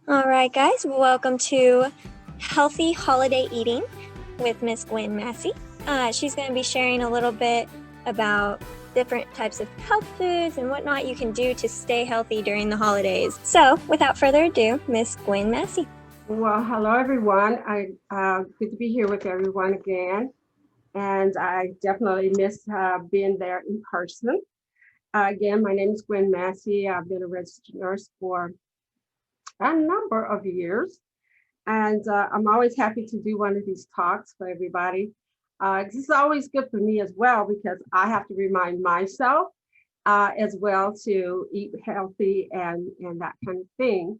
All right, guys, welcome to Healthy Holiday Eating with Miss Gwen Massey. She's going to be sharing a little bit about different types of health foods and whatnot you can do to stay healthy during the holidays. So, without further ado, Miss Gwen Massey. Well, hello everyone. I good to be here with everyone again, and I definitely miss being there in person. Again, my name is Gwen Massey. I've been a registered nurse for a number of years, and I'm always happy to do one of these talks for everybody. This is always good for me as well because I have to remind myself as well to eat healthy and that kind of thing.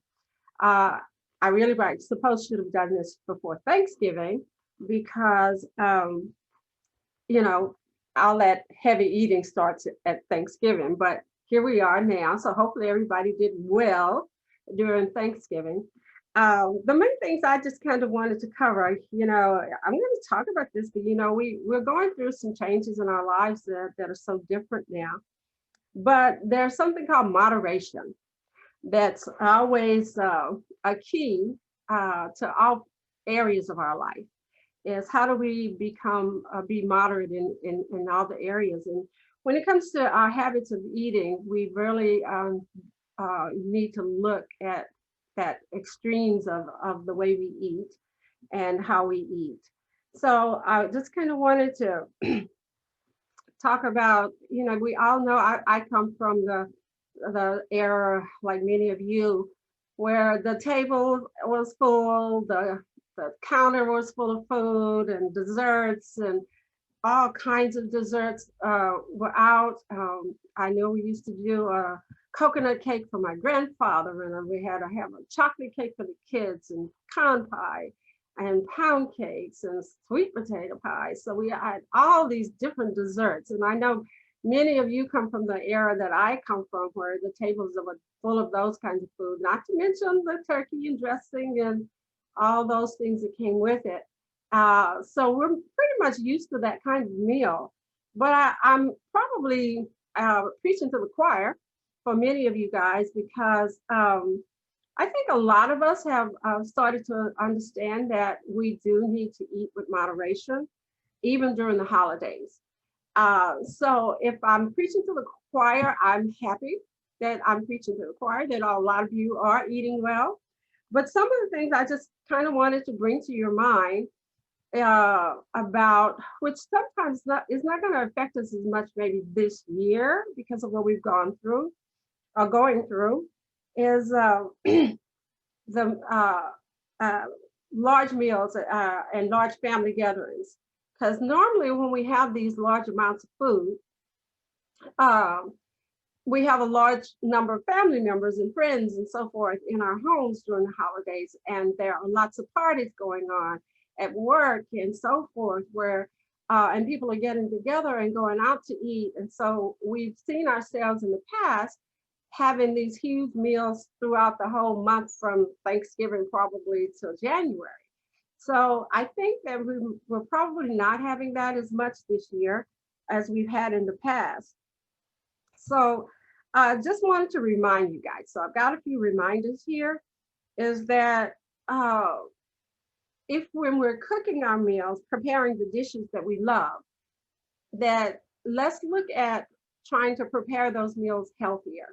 Uh, I really right suppose should have done this before Thanksgiving because you know I'll let heavy eating start at Thanksgiving, but here we are now. So hopefully everybody did well during Thanksgiving. The main things I just kind of wanted to cover, I'm going to talk about this, but we're going through some changes in our lives that are so different now. But there's something called moderation that's always a key to all areas of our life is how do we become be moderate in all the areas. And when it comes to our habits of eating, we really need to look at that extremes of the way we eat and how we eat. So I just kind of wanted to talk about, we all know I come from the era, like many of you, where the table was full, the counter was full of food and desserts and all kinds of desserts were out. I know we used to do a coconut cake for my grandfather, and we had to have a chocolate cake for the kids, and pecan pie, and pound cakes, and sweet potato pie. So we had all these different desserts, and I know many of you come from the era that I come from, where the tables were full of those kinds of food. Not to mention the turkey and dressing and all those things that came with it. So we're pretty much used to that kind of meal. But I'm probably preaching to the choir for many of you guys because I think a lot of us have started to understand that we do need to eat with moderation, even during the holidays. So if I'm preaching to the choir, I'm happy that I'm preaching to the choir, that a lot of you are eating well. But some of the things I just kind of wanted to bring to your mind about which sometimes is not going to affect us as much maybe this year because of what we've gone through or going through is the large meals and large family gatherings. Because normally when we have these large amounts of food, um, we have a large number of family members and friends and so forth in our homes during the holidays. And there are lots of parties going on at work and so forth where and people are getting together and going out to eat. And so we've seen ourselves in the past having these huge meals throughout the whole month from Thanksgiving probably till January. So I think that we're probably not having that as much this year as we've had in the past. So I just wanted to remind you guys. So I've got a few reminders here is that if when we're cooking our meals, preparing the dishes that we love, that let's look at trying to prepare those meals healthier.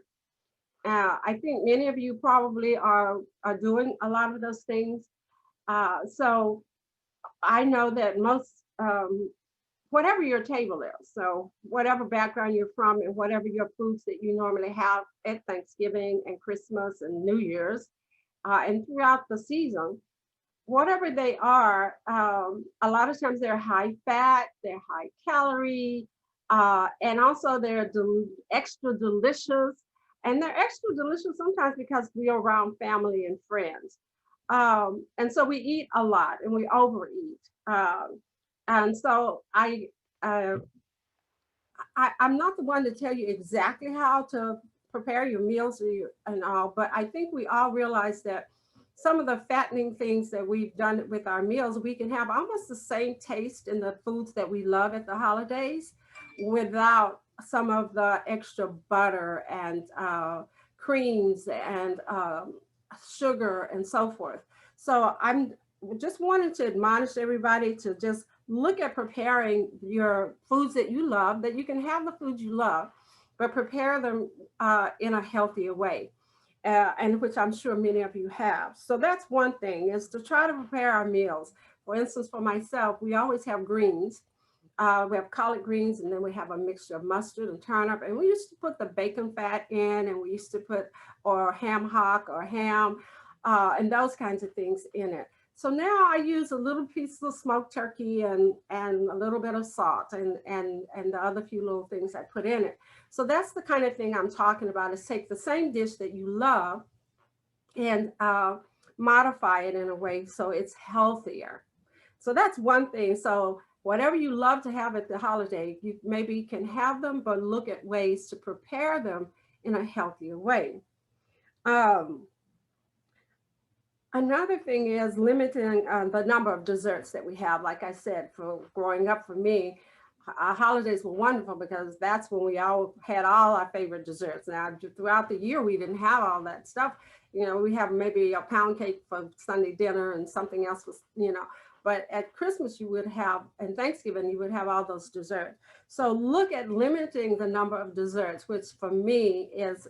I think many of you probably are doing a lot of those things. So I know that most, whatever your table is, so whatever background you're from and whatever your foods that you normally have at Thanksgiving and Christmas and New Year's and throughout the season, whatever they are, a lot of times they're high fat, they're high calorie, and also they're extra delicious. And they're extra delicious sometimes because we are around family and friends. And so we eat a lot and we overeat. And so uh, I'm not the one to tell you exactly how to prepare your meals and all, but I think we all realize that some of the fattening things that we've done with our meals, we can have almost the same taste in the foods that we love at the holidays without some of the extra butter and creams and sugar and so forth. So I'm just wanting to admonish everybody to just look at preparing your foods that you love, that you can have the foods you love, but prepare them in a healthier way. And which I'm sure many of you have. So that's one thing, is to try to prepare our meals. For instance, for myself, we always have greens. We have collard greens, and then we have a mixture of mustard and turnip. And we used to put the bacon fat in, and we used to put or ham hock or ham and those kinds of things in it. So now I use a little piece of smoked turkey and a little bit of salt and the other few little things I put in it. So that's the kind of thing I'm talking about, is take the same dish that you love and modify it in a way so it's healthier. So that's one thing. So whatever you love to have at the holiday, you maybe can have them, but look at ways to prepare them in a healthier way. Um, Another thing is limiting the number of desserts that we have. Like I said, for growing up for me, our holidays were wonderful because that's when we all had all our favorite desserts. Now, throughout the year, we didn't have all that stuff. You know, we have maybe a pound cake for Sunday dinner and something else was, you know, but at Christmas you would have, and Thanksgiving, you would have all those desserts. So look at limiting the number of desserts, which for me is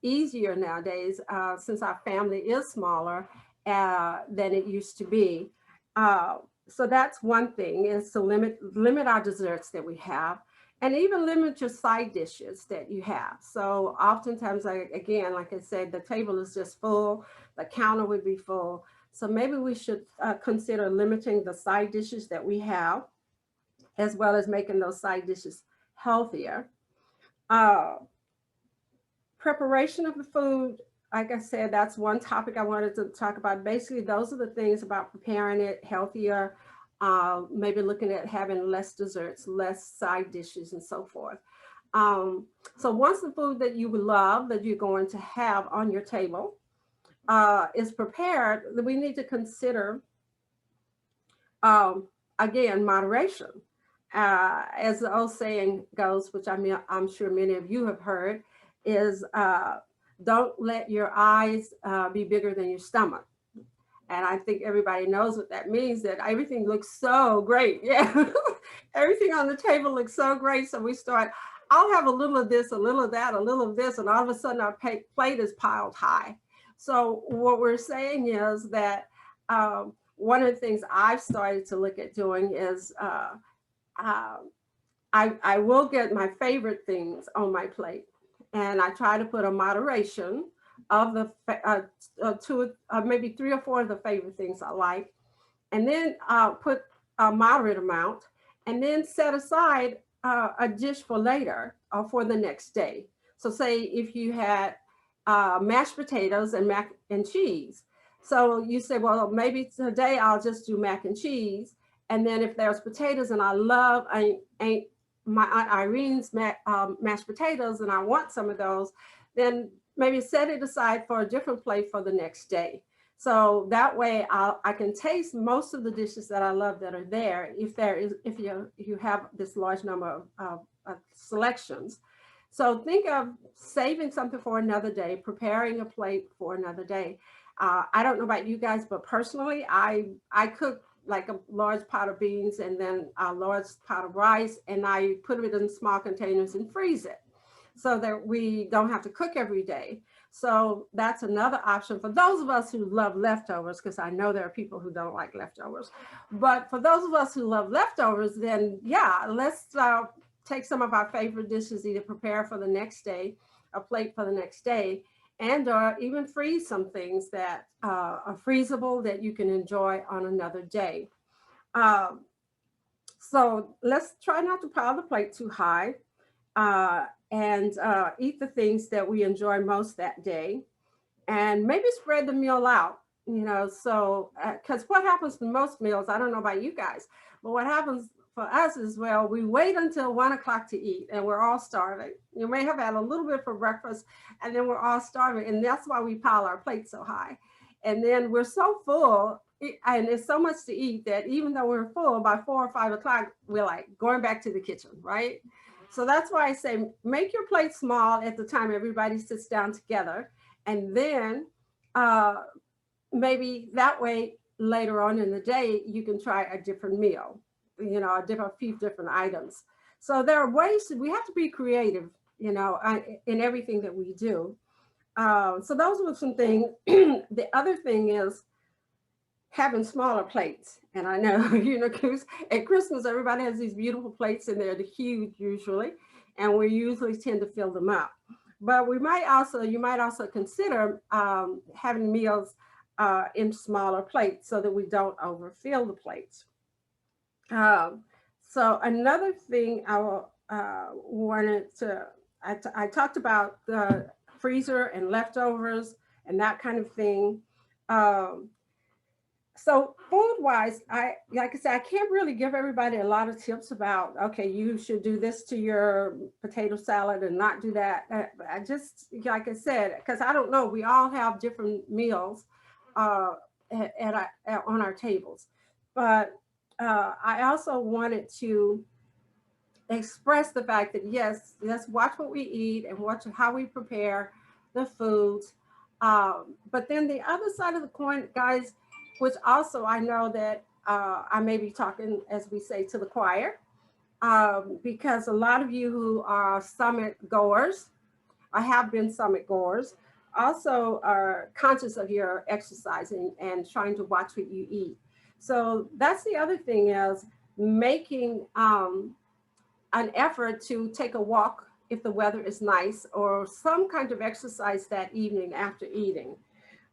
easier nowadays since our family is smaller than it used to be. So that's one thing, is to limit our desserts that we have, and even limit your side dishes that you have. So oftentimes, again, like I said, the table is just full, the counter would be full. So maybe we should consider limiting the side dishes that we have, as well as making those side dishes healthier. Uh, Preparation of the food, like I said, that's one topic I wanted to talk about. Basically, those are the things about preparing it healthier, maybe looking at having less desserts, less side dishes, and so forth. So once the food that you love, that you're going to have on your table, is prepared, we need to consider, um, again, moderation. As the old saying goes, which I'm sure many of you have heard, is don't let your eyes be bigger than your stomach. And I think everybody knows what that means, that everything looks so great. Yeah, everything on the table looks so great. So we start, I'll have a little of this, a little of that, a little of this, and all of a sudden our plate is piled high. So what we're saying is that one of the things I've started to look at doing is uh, I will get my favorite things on my plate, and I try to put a moderation of the two, maybe three or four of the favorite things I like, and then put a moderate amount, and then set aside a dish for later or for the next day. So say if you had mashed potatoes and mac and cheese. So you say, well, maybe today I'll just do mac and cheese. And then if there's potatoes and I ain't my Aunt Irene's mashed potatoes and I want some of those, then maybe set it aside for a different plate for the next day. So that way I can taste most of the dishes that I love that are there, if you have this large number of selections. So think of saving something for another day, preparing a plate for another day. I don't know about you guys, but personally, I cook like a large pot of beans and then a large pot of rice, and I put it in small containers and freeze it so that we don't have to cook every day. So that's another option for those of us who love leftovers, because I know there are people who don't like leftovers. But for those of us who love leftovers, then yeah, let's take some of our favorite dishes, either prepare for the next day, a plate for the next day, and even freeze some things that are freezable that you can enjoy on another day. Um, so let's try not to pile the plate too high, and eat the things that we enjoy most that day, and maybe spread the meal out. You know, so because what happens to most meals, I don't know about you guys, but what happens for us is, well, we wait until 1 o'clock to eat, and we're all starving. You may have had a little bit for breakfast, and then we're all starving, and that's why we pile our plates so high. And then we're so full, and there's so much to eat that even though we're full, by 4 or 5 o'clock, we're like going back to the kitchen, right? So that's why I say make your plate small at the time everybody sits down together, And then uh, maybe that way later on in the day, you can try a different meal, a few different items. So there are ways we have to be creative, in everything that we do. So those were some things. The other thing is having smaller plates. And I know, 'cause at Christmas, everybody has these beautiful plates and they're huge usually, and we usually tend to fill them up. But you might also consider having meals in smaller plates so that we don't overfill the plates. Um, so another thing wanted to, I talked about the freezer and leftovers and that kind of thing. Um, so food wise, like I said, I can't really give everybody a lot of tips about, okay, you should do this to your potato salad and not do that. I just, like I said, because I don't know, we all have different meals uh, on our tables. But I also wanted to express the fact that yes, let's watch what we eat and watch how we prepare the foods. But then the other side of the coin, guys, which also I know that I may be talking, as we say, to the choir, because a lot of you who are summit goers, or have been summit goers, also are conscious of your exercising and trying to watch what you eat. So that's the other thing is making an effort to take a walk if the weather is nice or some kind of exercise that evening after eating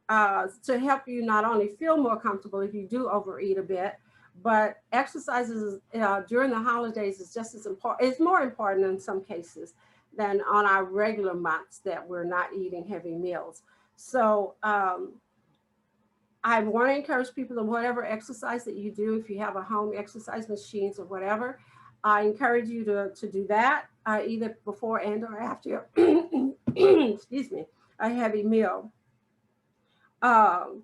to help you not only feel more comfortable if you do overeat a bit, but exercises during the holidays is just as important. It's more important in some cases than on our regular months that we're not eating heavy meals. So I want to encourage people to whatever exercise that you do, if you have a home exercise machines or whatever, I encourage you to do that either before and or after, excuse me, a heavy meal. Um,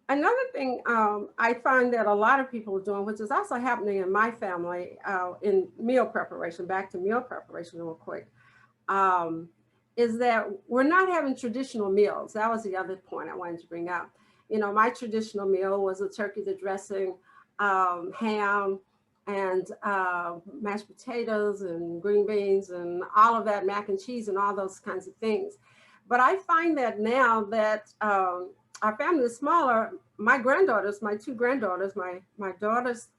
Another thing I find that a lot of people are doing, which is also happening in my family in meal preparation, back to meal preparation real quick, um, is that we're not having traditional meals. That was the other point I wanted to bring up. My traditional meal was a turkey, the dressing, ham, and mashed potatoes and green beans and all of that, mac and cheese and all those kinds of things. But I find that now that our family is smaller, my two granddaughters, my daughter's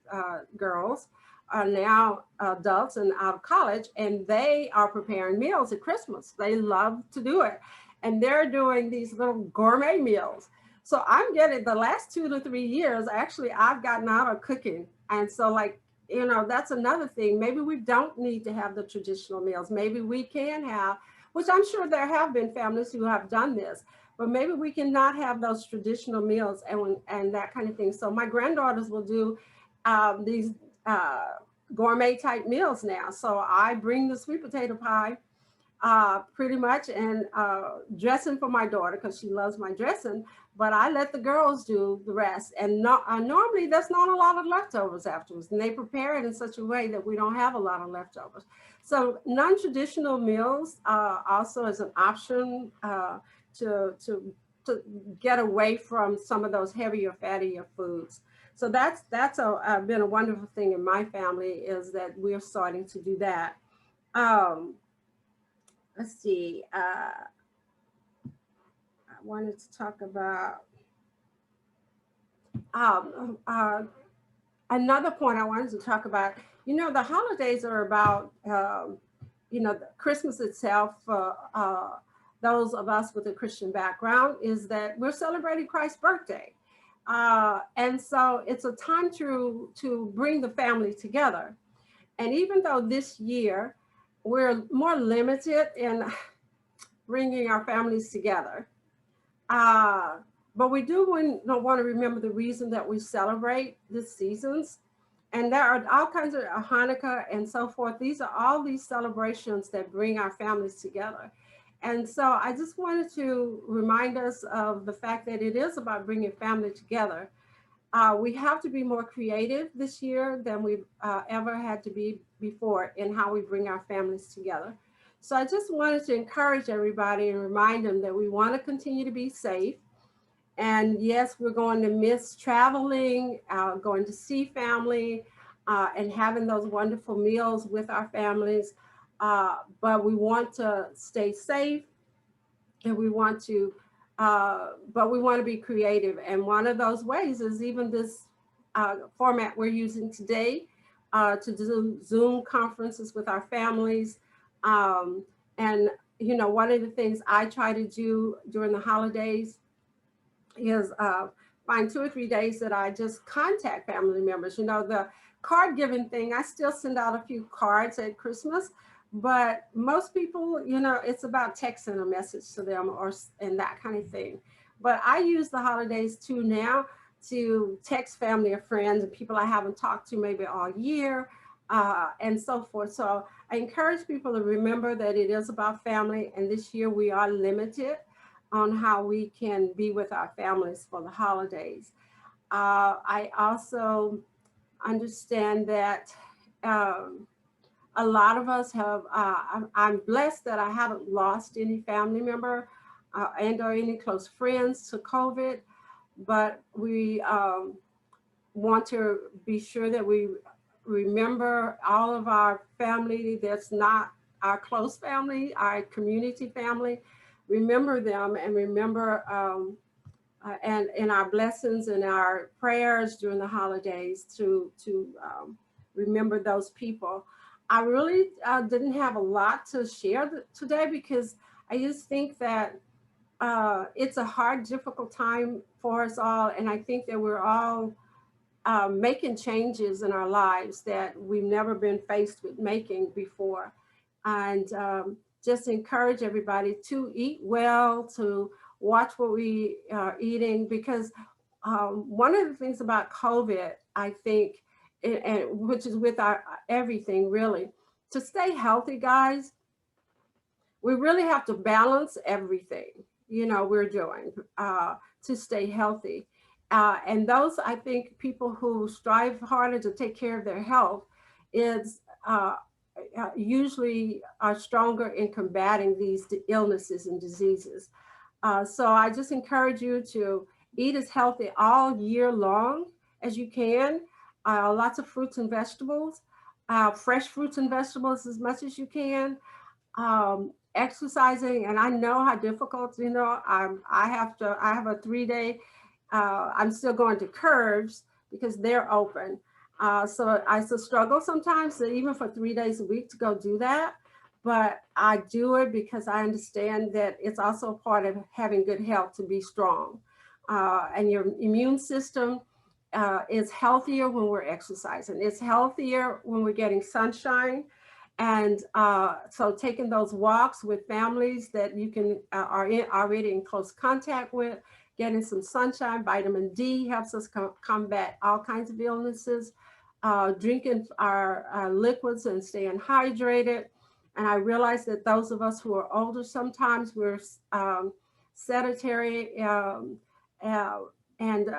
girls, are now adults and out of college, and they are preparing meals at Christmas. They love to do it. And they're doing these little gourmet meals. So I'm getting the last 2 to 3 years, actually, I've gotten out of cooking. And so, like, that's another thing. Maybe we don't need to have the traditional meals. Maybe we can have, which I'm sure there have been families who have done this, but maybe we can not have those traditional meals and that kind of thing. So my granddaughters will do these uh, gourmet type meals now. So I bring the sweet potato pie pretty much and dressing for my daughter because she loves my dressing, but I let the girls do the rest. And normally there's not a lot of leftovers afterwards, and they prepare it in such a way that we don't have a lot of leftovers. So non-traditional meals also is an option to, to, to get away from some of those heavier, fattier foods. So that's been a wonderful thing in my family is that we're starting to do that. Um, let's see. I wanted to talk about um, uh, another point I wanted to talk about. The holidays are about Christmas itself. Those of us with a Christian background is that we're celebrating Christ's birthday. And so it's a time to bring the family together. And even though this year we're more limited in bringing our families together, uh, but we do want to remember the reason that we celebrate the seasons. And there are all kinds of Hanukkah and so forth. These are all these celebrations that bring our families together. And so I just wanted to remind us of the fact that it is about bringing family together. We have to be more creative this year than we've ever had to be before in how we bring our families together. So I just wanted to encourage everybody and remind them that we want to continue to be safe. And yes, we're going to miss traveling, going to see family, and having those wonderful meals with our families. But we want to stay safe, and we want to, but we want to be creative. And one of those ways is even this format we're using today, to do Zoom conferences with our families. And one of the things I try to do during the holidays is find 2 or 3 days that I just contact family members. The card giving thing, I still send out a few cards at Christmas, but most people, it's about texting a message to them and that kind of thing. But I use the holidays too now to text family or friends and people I haven't talked to maybe all year, and so forth. So I encourage people to remember that it is about family, and this year we are limited on how we can be with our families for the holidays. I also understand that a lot of us have, I'm blessed that I haven't lost any family member and or any close friends to COVID, but we want to be sure that we remember all of our family that's not our close family, our community family. Remember them and remember and our blessings and our prayers during the holidays to remember those people. I really didn't have a lot to share today because I just think that it's a hard, difficult time for us all. And I think that we're all making changes in our lives that we've never been faced with making before. And just encourage everybody to eat well, to watch what we are eating, because one of the things about COVID, I think, and which is with our everything really, to stay healthy, guys, we really have to balance everything, we're doing to stay healthy. And those, I think, people who strive harder to take care of their health is usually are stronger in combating these illnesses and diseases. So I just encourage you to eat as healthy all year long as you can. Lots of fruits and vegetables, fresh fruits and vegetables as much as you can. Exercising, and I know how difficult, I have a 3-day, I'm still going to Curves because they're open. So I still struggle sometimes, even for 3 days a week to go do that. But I do it because I understand that it's also a part of having good health to be strong. And your immune system is healthier when we're exercising. It's healthier when we're getting sunshine. And so taking those walks with families that you can are already in close contact with, getting some sunshine, vitamin D helps us combat all kinds of illnesses, drinking our liquids and staying hydrated. And I realize that those of us who are older, sometimes we're sedentary and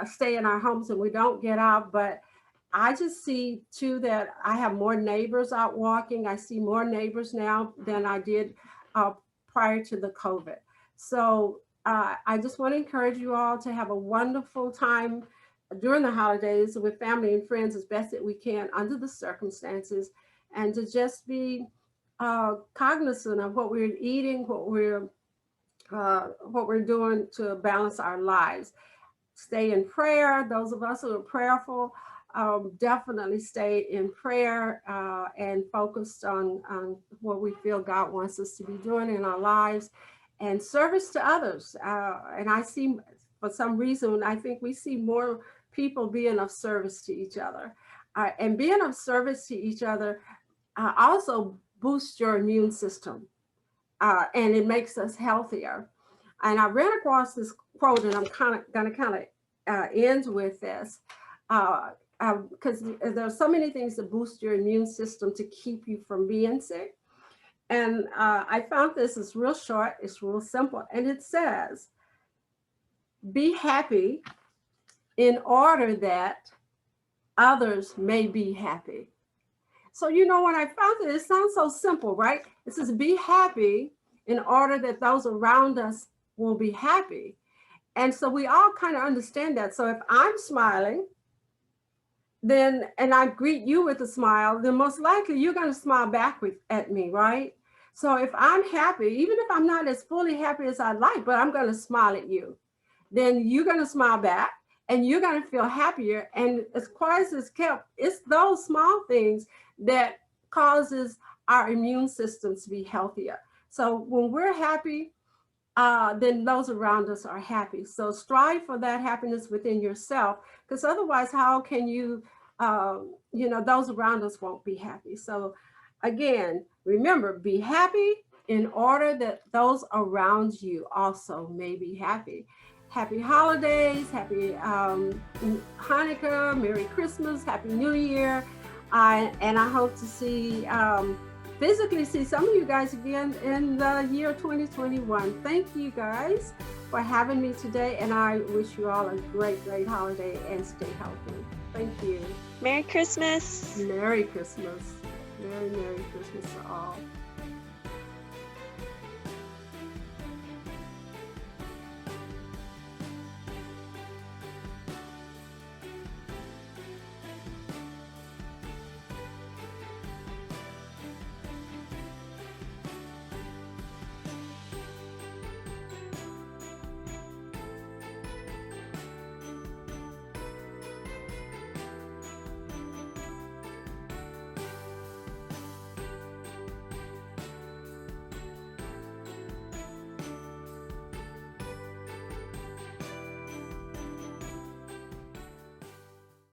stay in our homes and we don't get out. But I just see too that I have more neighbors out walking. I see more neighbors now than I did prior to the COVID. So I just want to encourage you all to have a wonderful time during the holidays with family and friends as best that we can under the circumstances, and to just be cognizant of what we're eating, what we're doing to balance our lives. Stay in prayer. Those of us who are prayerful, definitely stay in prayer and focused on what we feel God wants us to be doing in our lives, and service to others. And I see, for some reason, I think we see more people being of service to each other. And being of service to each other also boosts your immune system, and it makes us healthier. And I ran across this quote, and I'm going to end with this. Because there are so many things that boost your immune system to keep you from being sick. And I found this is real short, it's real simple. And it says, be happy in order that others may be happy. So, when I found it sounds so simple, right? It says, be happy in order that those around us will be happy. And so we all kind of understand that. So if I'm smiling, then, and I greet you with a smile, then most likely you're going to smile back at me, right? So if I'm happy, even if I'm not as fully happy as I like, but I'm going to smile at you, then you're going to smile back and you're going to feel happier. And as quiet as it's kept, it's those small things that causes our immune systems to be healthier. So when we're happy, then those around us are happy. So strive for that happiness within yourself, because otherwise, how can you, those around us won't be happy. So again, remember, be happy in order that those around you also may be happy. Happy holidays, happy Hanukkah, Merry Christmas, Happy New Year. And I hope to physically see some of you guys again in the year 2021. Thank you guys for having me today, and I wish you all a great, great holiday and stay healthy. Thank you. Merry Christmas. Merry Christmas. Merry Christmas to all.